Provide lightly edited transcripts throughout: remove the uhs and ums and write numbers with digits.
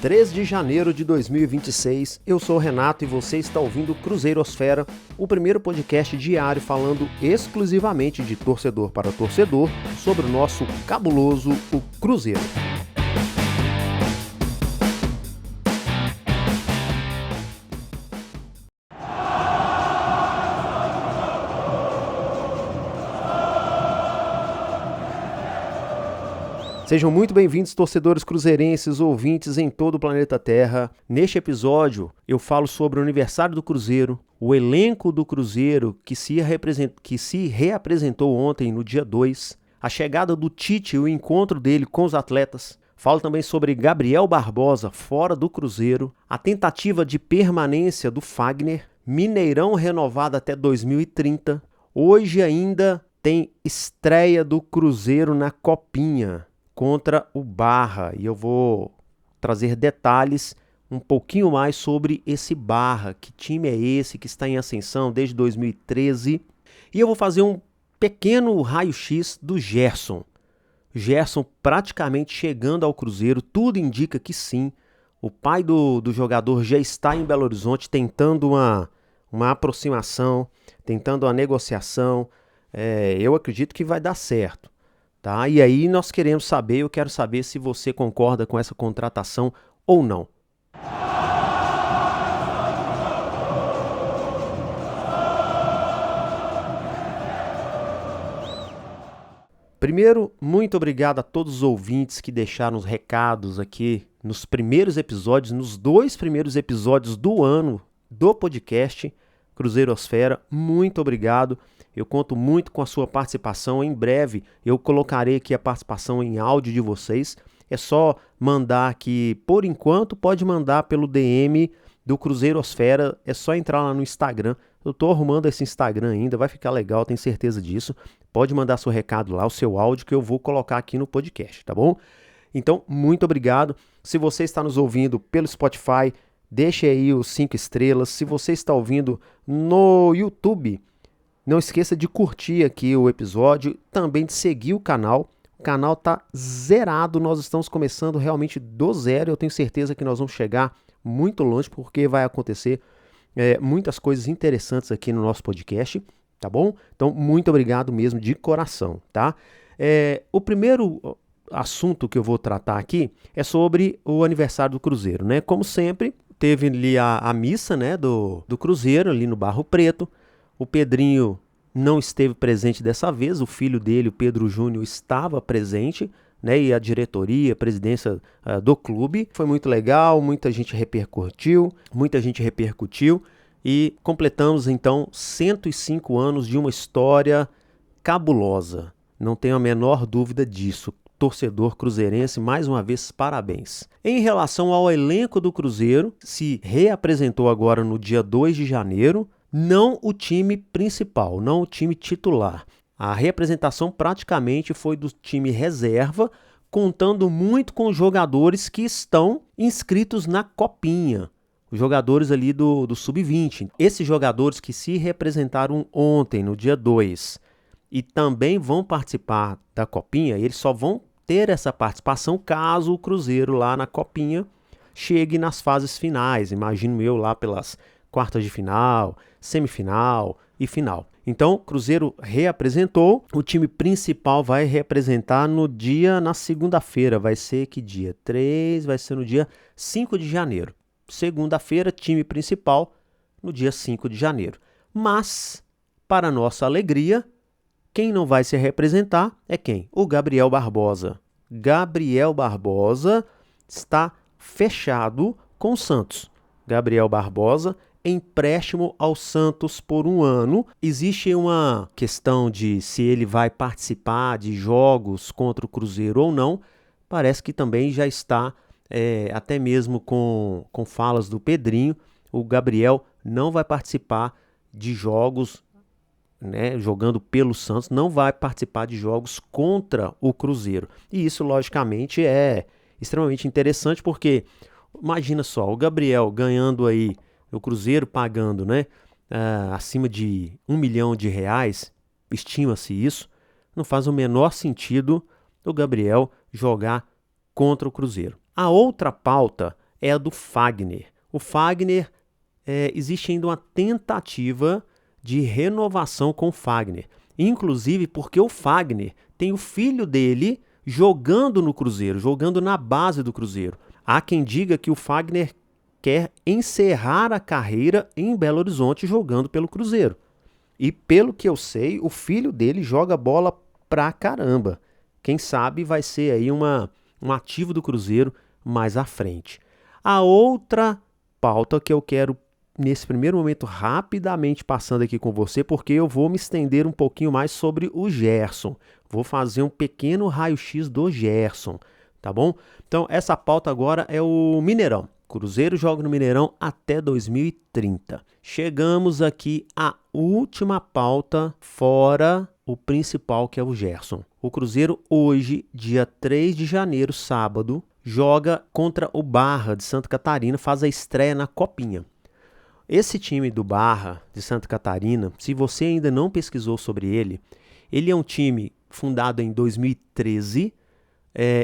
3 de janeiro de 2026, eu sou o Renato e você está ouvindo Cruzeirosfera, o primeiro podcast diário falando exclusivamente de torcedor para torcedor sobre o nosso cabuloso, o Cruzeiro. Sejam muito bem-vindos, torcedores cruzeirenses, ouvintes em todo o planeta Terra. Neste episódio, eu falo sobre o aniversário do Cruzeiro, o elenco do Cruzeiro que se reapresentou ontem, no dia 2, a chegada do Tite e o encontro dele com os atletas. Falo também sobre Gabriel Barbosa, fora do Cruzeiro, a tentativa de permanência do Fagner, Mineirão renovado até 2030. Hoje ainda tem estreia do Cruzeiro na Copinha contra o Barra, e eu vou trazer detalhes um pouquinho mais sobre esse Barra, que time é esse que está em ascensão desde 2013, e eu vou fazer um pequeno raio-x do Gerson. Gerson praticamente chegando ao Cruzeiro, tudo indica que sim, o pai do jogador já está em Belo Horizonte tentando uma aproximação, tentando uma negociação, eu acredito que vai dar certo. Tá? E aí eu quero saber se você concorda com essa contratação ou não. Primeiro, muito obrigado a todos os ouvintes que deixaram os recados aqui nos primeiros episódios, nos 2 primeiros episódios do ano do podcast Cruzeirosfera. Muito obrigado. Eu conto muito com a sua participação. Em breve eu colocarei aqui a participação em áudio de vocês. É só mandar aqui, por enquanto, pode mandar pelo DM do Cruzeirosfera. É só entrar lá no Instagram. Eu estou arrumando esse Instagram ainda, vai ficar legal, tenho certeza disso. Pode mandar seu recado lá, o seu áudio, que eu vou colocar aqui no podcast, tá bom? Então, muito obrigado. Se você está nos ouvindo pelo Spotify, deixe aí os 5 estrelas. Se você está ouvindo no YouTube, não esqueça de curtir aqui o episódio, também de seguir o canal. O canal tá zerado, nós estamos começando realmente do zero. Eu tenho certeza que nós vamos chegar muito longe, porque vai acontecer muitas coisas interessantes aqui no nosso podcast, tá bom? Então, muito obrigado mesmo, de coração, tá? O primeiro assunto que eu vou tratar aqui é sobre o aniversário do Cruzeiro, né? Como sempre, teve ali a missa, né, do Cruzeiro, ali no Barro Preto. O Pedrinho não esteve presente dessa vez, o filho dele, o Pedro Júnior, estava presente, né, e a diretoria, a presidência do clube. Foi muito legal, muita gente repercutiu, e completamos então 105 anos de uma história cabulosa. Não tenho a menor dúvida disso. Torcedor cruzeirense, mais uma vez, parabéns. Em relação ao elenco do Cruzeiro, se reapresentou agora no dia 2 de janeiro, não o time principal, não o time titular. A reapresentação praticamente foi do time reserva, contando muito com jogadores que estão inscritos na Copinha. Os jogadores ali do Sub-20. Esses jogadores que se representaram ontem, no dia 2, e também vão participar da Copinha, eles só vão ter essa participação caso o Cruzeiro lá na Copinha chegue nas fases finais. Imagino eu lá pelas quartas de final, semifinal e final. Então, o Cruzeiro reapresentou, o time principal vai reapresentar na segunda-feira, vai ser que dia? 3, vai ser no dia 5 de janeiro. Segunda-feira, time principal, no dia 5 de janeiro. Mas, para nossa alegria, quem não vai se representar é quem? O Gabriel Barbosa. Gabriel Barbosa está fechado com o Santos. Gabriel Barbosa, empréstimo ao Santos por 1 ano. Existe uma questão de se ele vai participar de jogos contra o Cruzeiro ou não. Parece que também já está, até mesmo com falas do Pedrinho, o Gabriel não vai participar de jogos, né, jogando pelo Santos, não vai participar de jogos contra o Cruzeiro. E isso, logicamente, é extremamente interessante, porque imagina só, o Gabriel ganhando aí, o Cruzeiro pagando, né, acima de R$1 milhão, estima-se isso, não faz o menor sentido o Gabriel jogar contra o Cruzeiro. A outra pauta é a do Fagner. O Fagner, existe ainda uma tentativa de renovação com o Fagner. Inclusive porque o Fagner tem o filho dele jogando no Cruzeiro, jogando na base do Cruzeiro. Há quem diga que o Fagner quer encerrar a carreira em Belo Horizonte jogando pelo Cruzeiro. E pelo que eu sei, o filho dele joga bola pra caramba. Quem sabe vai ser aí um ativo do Cruzeiro mais à frente. A outra pauta que eu quero, nesse primeiro momento, rapidamente passando aqui com você, porque eu vou me estender um pouquinho mais sobre o Gerson. Vou fazer um pequeno raio-x do Gerson, tá bom? Então, essa pauta agora é o Mineirão. Cruzeiro joga no Mineirão até 2030. Chegamos aqui à última pauta, fora o principal, que é o Gerson. O Cruzeiro hoje, dia 3 de janeiro, sábado, joga contra o Barra de Santa Catarina, faz a estreia na Copinha. Esse time do Barra de Santa Catarina, se você ainda não pesquisou sobre ele é um time fundado em 2013,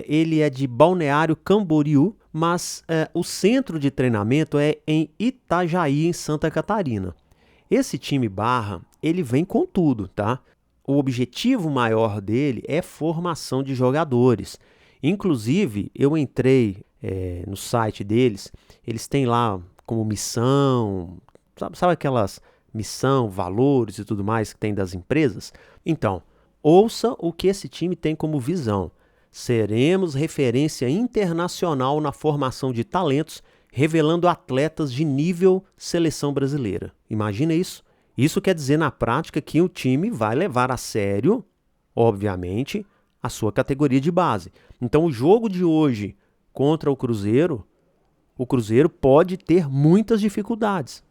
ele é de Balneário Camboriú, mas o centro de treinamento é em Itajaí, em Santa Catarina. Esse time Barra, ele vem com tudo, tá? O objetivo maior dele é formação de jogadores. Inclusive, eu entrei no site deles, eles têm lá como missão, sabe aquelas missão, valores e tudo mais que tem das empresas? Então, ouça o que esse time tem como visão. Seremos referência internacional na formação de talentos, revelando atletas de nível seleção brasileira. Imagina isso. Isso quer dizer na prática que o time vai levar a sério, obviamente, a sua categoria de base. Então o jogo de hoje contra o Cruzeiro pode ter muitas dificuldades.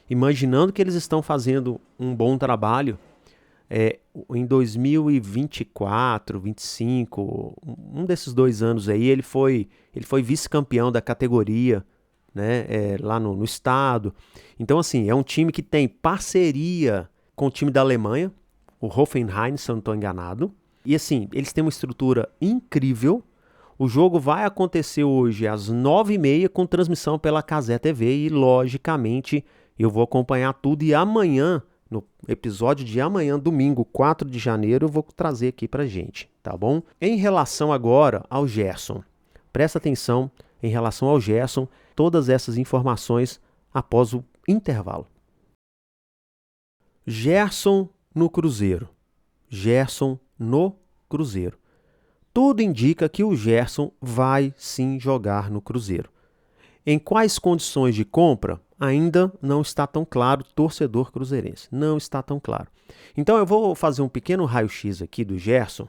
Imaginando que eles estão fazendo um bom trabalho, em 2024, 2025, um desses 2 anos aí, ele foi vice-campeão da categoria, né, lá no estado. Então, assim, é um time que tem parceria com o time da Alemanha, o Hoffenheim, se eu não estou enganado. E, assim, eles têm uma estrutura incrível. O jogo vai acontecer hoje às 9h30 com transmissão pela Cazé TV e, logicamente, eu vou acompanhar tudo. E amanhã, no episódio de amanhã, domingo, 4 de janeiro, eu vou trazer aqui pra gente, tá bom? Em relação agora ao Gerson, presta atenção em relação ao Gerson, todas essas informações após o intervalo. Gerson no Cruzeiro. Gerson no Cruzeiro. Tudo indica que o Gerson vai sim jogar no Cruzeiro. Em quais condições de compra? Ainda não está tão claro, torcedor cruzeirense. Não está tão claro. Então eu vou fazer um pequeno raio-x aqui do Gerson,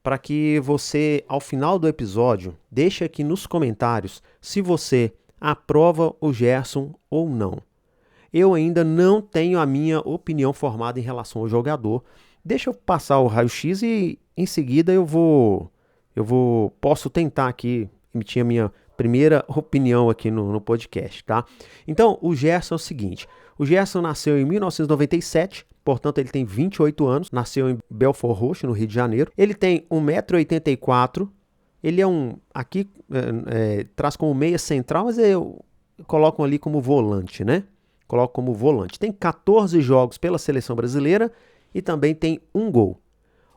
para que você, ao final do episódio, deixe aqui nos comentários se você aprova o Gerson ou não. Eu ainda não tenho a minha opinião formada em relação ao jogador. Deixa eu passar o raio-x e em seguida posso tentar aqui emitir a minha primeira opinião aqui no podcast, tá? Então, o Gerson é o seguinte, o Gerson nasceu em 1997, portanto ele tem 28 anos, nasceu em Belfort Roxo, no Rio de Janeiro. Ele tem 1,84 m, ele aqui traz como meia central, mas eu coloco ali como volante, né? Coloco como volante. Tem 14 jogos pela seleção brasileira e também tem 1 gol.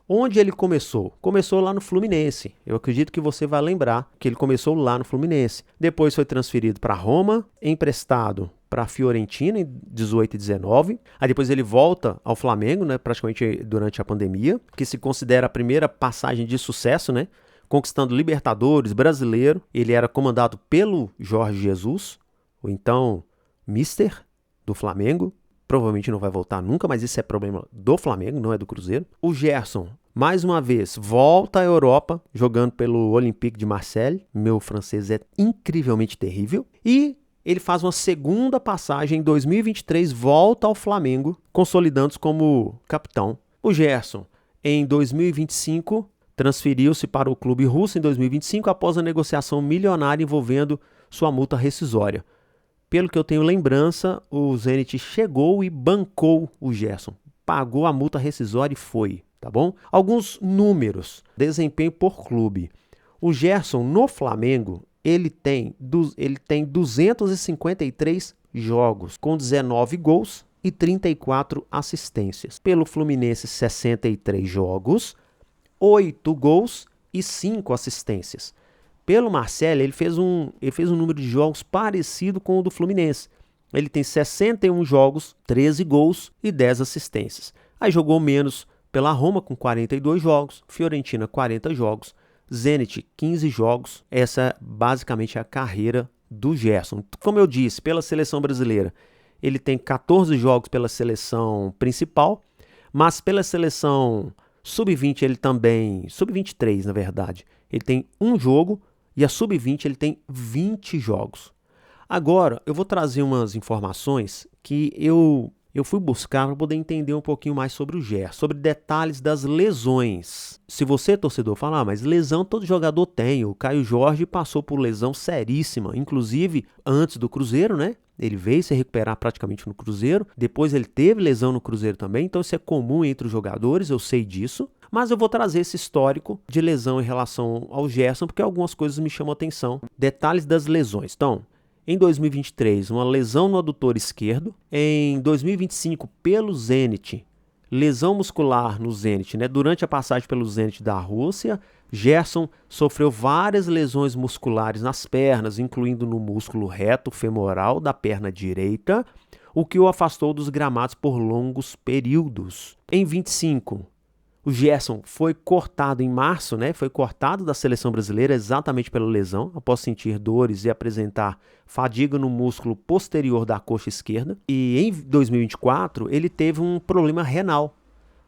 Onde ele começou? Começou lá no Fluminense. Eu acredito que você vai lembrar que ele começou lá no Fluminense. Depois foi transferido para Roma, emprestado para a Fiorentina em 18 e 19. Aí depois ele volta ao Flamengo, né, praticamente durante a pandemia, que se considera a primeira passagem de sucesso, né, conquistando Libertadores, Brasileiro. Ele era comandado pelo Jorge Jesus, o então Mister do Flamengo. Provavelmente não vai voltar nunca, mas isso é problema do Flamengo, não é do Cruzeiro. O Gerson, mais uma vez, volta à Europa, jogando pelo Olympique de Marseille. Meu francês é incrivelmente terrível. E ele faz uma segunda passagem em 2023, volta ao Flamengo, consolidando-se como capitão. O Gerson, em 2025, transferiu-se para o clube russo em 2025 após a negociação milionária envolvendo sua multa rescisória. Pelo que eu tenho lembrança, o Zenit chegou e bancou o Gerson. Pagou a multa rescisória e foi, tá bom? Alguns números, desempenho por clube. O Gerson no Flamengo, ele tem 253 jogos, com 19 gols e 34 assistências. Pelo Fluminense, 63 jogos, 8 gols e 5 assistências. Pelo Marcelo, ele fez um número de jogos parecido com o do Fluminense. Ele tem 61 jogos, 13 gols e 10 assistências. Aí jogou menos pela Roma, com 42 jogos, Fiorentina, 40 jogos, Zenit, 15 jogos. Essa basicamente é a carreira do Gerson. Como eu disse, pela seleção brasileira, ele tem 14 jogos pela seleção principal, mas pela seleção sub-20 ele também, sub-23 na verdade, ele tem um jogo e a sub-20 ele tem 20 jogos. Agora, eu vou trazer umas informações que eu fui buscar para poder entender um pouquinho mais sobre o Gerson, sobre detalhes das lesões. Se você, torcedor, falar, mas lesão todo jogador tem, o Caio Jorge passou por lesão seríssima, inclusive antes do Cruzeiro, né? Ele veio se recuperar praticamente no Cruzeiro, depois ele teve lesão no Cruzeiro também, então isso é comum entre os jogadores, eu sei disso. Mas eu vou trazer esse histórico de lesão em relação ao Gerson, porque algumas coisas me chamam a atenção. Detalhes das lesões. Então, em 2023, uma lesão no adutor esquerdo. Em 2025, pelo Zenit, lesão muscular no Zenit, né? Durante a passagem pelo Zenit da Rússia, Gerson sofreu várias lesões musculares nas pernas, incluindo no músculo reto femoral da perna direita, o que o afastou dos gramados por longos períodos. Em 25, o Gerson foi cortado em março, né? Foi cortado da seleção brasileira exatamente pela lesão, após sentir dores e apresentar fadiga no músculo posterior da coxa esquerda. E em 2024, ele teve um problema renal.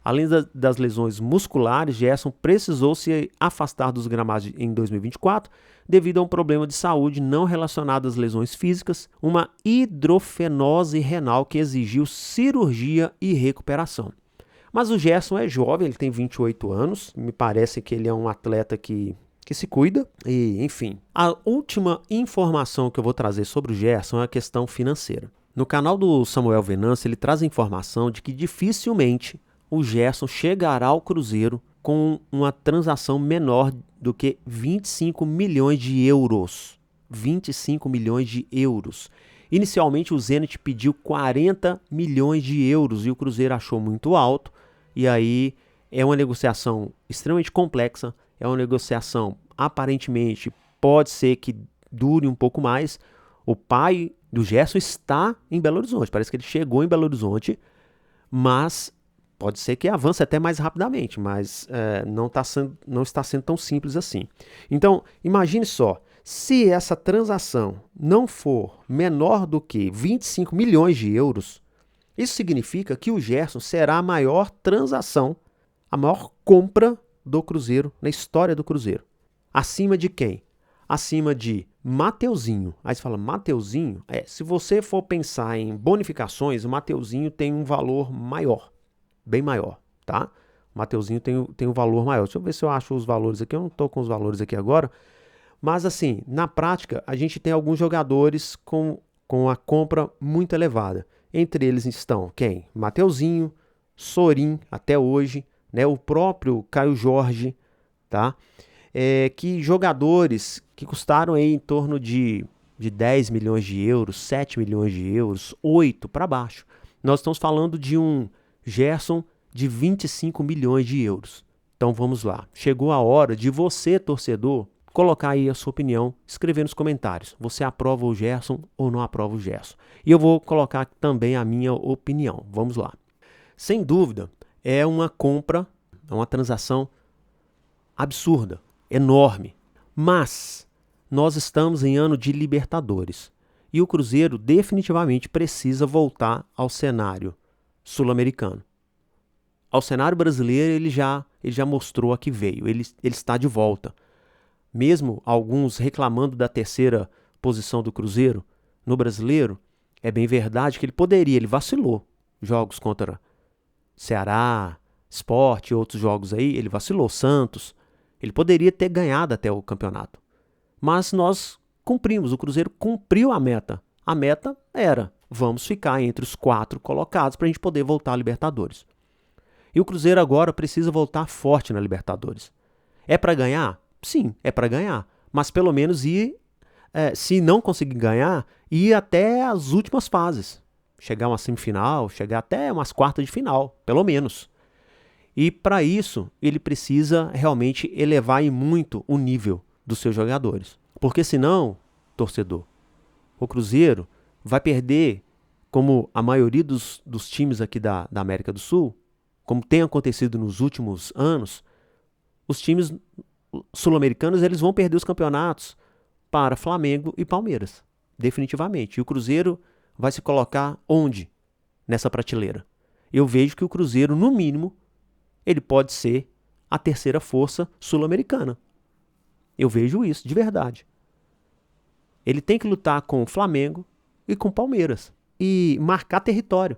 Além das lesões musculares, Gerson precisou se afastar dos gramados em 2024 devido a um problema de saúde não relacionado às lesões físicas, uma hidrofenose renal que exigiu cirurgia e recuperação. Mas o Gerson é jovem, ele tem 28 anos, me parece que ele é um atleta que se cuida, e enfim. A última informação que eu vou trazer sobre o Gerson é a questão financeira. No canal do Samuel Venâncio, ele traz a informação de que dificilmente o Gerson chegará ao Cruzeiro com uma transação menor do que 25 milhões de euros. 25 milhões de euros. Inicialmente o Zenit pediu 40 milhões de euros e o Cruzeiro achou muito alto. E aí é uma negociação extremamente complexa, é uma negociação aparentemente pode ser que dure um pouco mais. O pai do Gerson está em Belo Horizonte, parece que ele chegou em Belo Horizonte, mas pode ser que avance até mais rapidamente, mas não está sendo tão simples assim. Então, imagine só, se essa transação não for menor do que 25 milhões de euros, isso significa que o Gerson será a maior transação, a maior compra do Cruzeiro, na história do Cruzeiro. Acima de quem? Acima de Mateuzinho. Aí você fala, Mateuzinho? Se você for pensar em bonificações, o Mateuzinho tem um valor maior, bem maior, tá? O Mateuzinho tem um valor maior. Deixa eu ver se eu acho os valores aqui, eu não estou com os valores aqui agora. Mas assim, na prática, a gente tem alguns jogadores com a compra muito elevada. Entre eles estão quem? Mateuzinho, Sorin, até hoje, né? O próprio Caio Jorge, tá? Que jogadores que custaram aí em torno de 10 milhões de euros, 7 milhões de euros, 8 para baixo. Nós estamos falando de um Gerson de 25 milhões de euros. Então vamos lá. Chegou a hora de você, torcedor, colocar aí a sua opinião, escrever nos comentários. Você aprova o Gerson ou não aprova o Gerson? E eu vou colocar também a minha opinião. Vamos lá. Sem dúvida, é uma compra, é uma transação absurda, enorme. Mas nós estamos em ano de Libertadores. E o Cruzeiro definitivamente precisa voltar ao cenário sul-americano. Ao cenário brasileiro ele já mostrou a que veio. Ele está de volta. Mesmo alguns reclamando da terceira posição do Cruzeiro no Brasileiro, é bem verdade que ele vacilou. Jogos contra Ceará, Sport e outros jogos aí, ele vacilou. Santos, ele poderia ter ganhado até o campeonato. Mas nós cumprimos, o Cruzeiro cumpriu a meta. A meta era, vamos ficar entre os 4 colocados para a gente poder voltar à Libertadores. E o Cruzeiro agora precisa voltar forte na Libertadores. É para ganhar? Sim, é para ganhar, mas pelo menos ir se não conseguir ganhar, ir até as últimas fases. Chegar a uma semifinal, chegar até umas quartas de final, pelo menos. E para isso, ele precisa realmente elevar em muito o nível dos seus jogadores. Porque senão, torcedor, o Cruzeiro vai perder, como a maioria dos times aqui da América do Sul, como tem acontecido nos últimos anos, os times sul-americanos eles vão perder os campeonatos para Flamengo e Palmeiras, definitivamente. E o Cruzeiro vai se colocar onde nessa prateleira? Eu vejo que o Cruzeiro, no mínimo, ele pode ser a terceira força sul-americana. Eu vejo isso, de verdade. Ele tem que lutar com o Flamengo e com o Palmeiras e marcar território.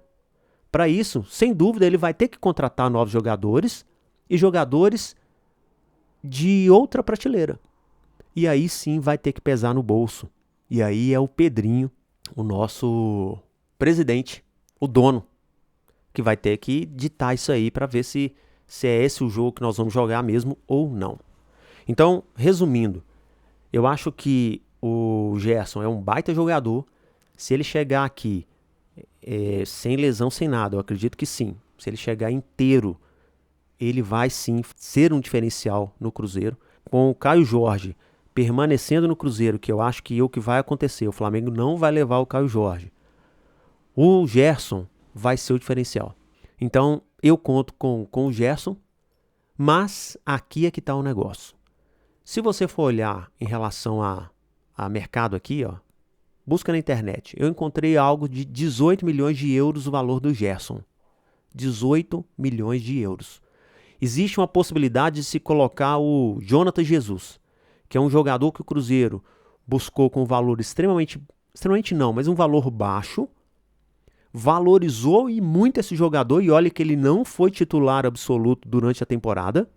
Para isso, sem dúvida, ele vai ter que contratar novos jogadores e jogadores de outra prateleira. E aí sim vai ter que pesar no bolso. E aí é o Pedrinho, o nosso presidente, o dono, que vai ter que ditar isso aí para ver se é esse o jogo que nós vamos jogar mesmo ou não. Então, resumindo, eu acho que o Gerson é um baita jogador. Se ele chegar aqui sem lesão, sem nada, eu acredito que sim. Se ele chegar inteiro, ele vai sim ser um diferencial no Cruzeiro. Com o Caio Jorge permanecendo no Cruzeiro, que eu acho que é o que vai acontecer. O Flamengo não vai levar o Caio Jorge. O Gerson vai ser o diferencial. Então, eu conto com o Gerson, mas aqui é que está o negócio. Se você for olhar em relação a mercado aqui, ó, busca na internet. Eu encontrei algo de 18 milhões de euros o valor do Gerson. 18 milhões de euros. Existe uma possibilidade de se colocar o Jonathan Jesus, que é um jogador que o Cruzeiro buscou com um valor extremamente não, mas um valor baixo, valorizou e muito esse jogador, e olha que ele não foi titular absoluto durante a temporada,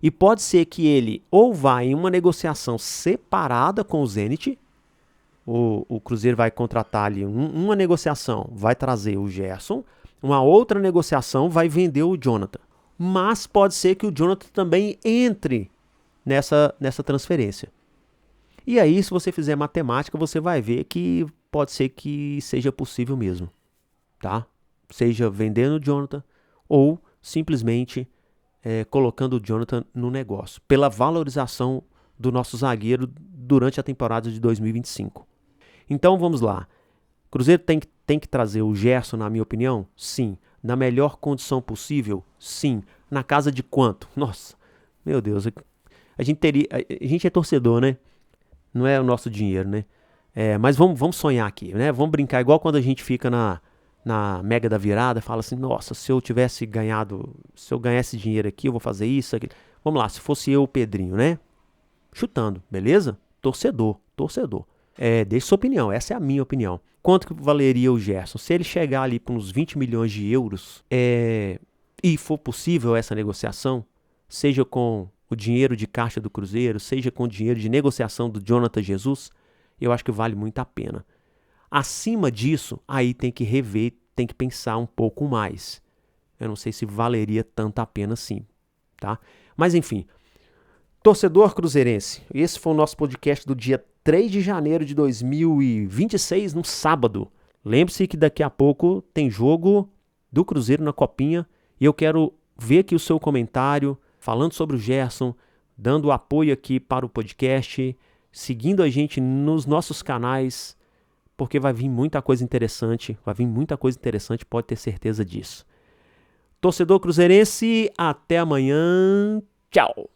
e pode ser que ele ou vá em uma negociação separada com o Zenit, o Cruzeiro vai contratar ali uma negociação, vai trazer o Gerson, uma outra negociação vai vender o Jonathan. Mas pode ser que o Jonathan também entre nessa transferência. E aí, se você fizer matemática, você vai ver que pode ser que seja possível mesmo, tá? Seja vendendo o Jonathan ou simplesmente colocando o Jonathan no negócio, pela valorização do nosso zagueiro durante a temporada de 2025. Então, vamos lá. O Cruzeiro tem que trazer o Gerson, na minha opinião? Sim. Na melhor condição possível? Sim. Na casa de quanto? Nossa, meu Deus. A gente é torcedor, né? Não é o nosso dinheiro, né? Mas vamos sonhar aqui, né? Vamos brincar igual quando a gente fica na mega da virada, fala assim, nossa, se eu ganhasse dinheiro aqui, eu vou fazer isso, aquilo. Vamos lá, se fosse eu, o Pedrinho, né? Chutando, beleza? Torcedor. Deixe sua opinião, essa é a minha opinião. Quanto que valeria o Gerson? Se ele chegar ali para uns 20 milhões de euros e for possível essa negociação, seja com o dinheiro de caixa do Cruzeiro, seja com o dinheiro de negociação do Jonathan Jesus, eu acho que vale muito a pena. Acima disso, aí tem que rever, tem que pensar um pouco mais. Eu não sei se valeria tanto a pena assim, tá? Mas enfim, torcedor cruzeirense, esse foi o nosso podcast do dia 3 de janeiro de 2026, no sábado. Lembre-se que daqui a pouco tem jogo do Cruzeiro na Copinha e eu quero ver aqui o seu comentário falando sobre o Gerson, dando apoio aqui para o podcast, seguindo a gente nos nossos canais, porque vai vir muita coisa interessante, pode ter certeza disso. Torcedor cruzeirense, até amanhã, tchau!